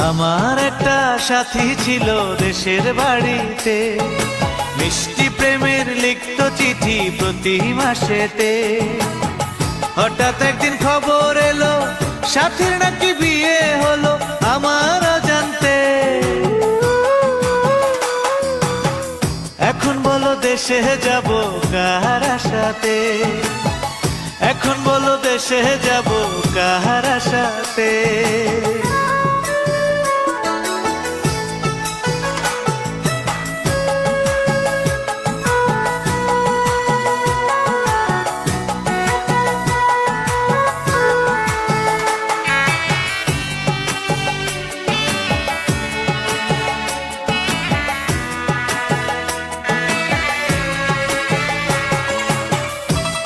আমার একটা সাথী ছিল দেশের বাড়িতে, মিষ্টি প্রেমের লিখত চিঠি প্রতি মাসেতে। হঠাৎ একদিন খবর এলো সাথীর নাকি বিয়ে হলো আমার অজান্তে। এখন বলো দেশে যাব কার আশাতে, এখন বলো দেশে যাব কার আশাতে।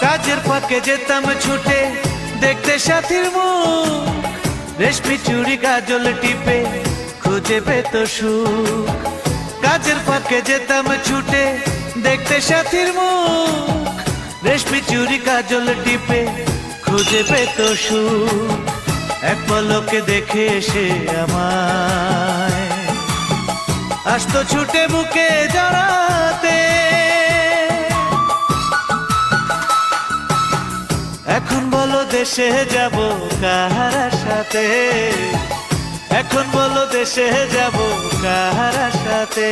কাজের ফাঁকে যেতাম ছুটে দেখতে সাথীর মুখ, রেশমি চুড়ি কাজল টিপে খুঁজে পেত সুখ। কাজের ফাঁকে যেতাম ছুটে দেখতে সাথীর মুখ, রেশমি চুড়ি কাজল টিপে খুঁজে পেত সুখ। এক পলকে দেখে এসে আমায় আসতো ছুটে বুকে জড়াতে। এখন বলো দেশে যাব কার সাথে, এখন বলো দেশে যাব কার সাথে।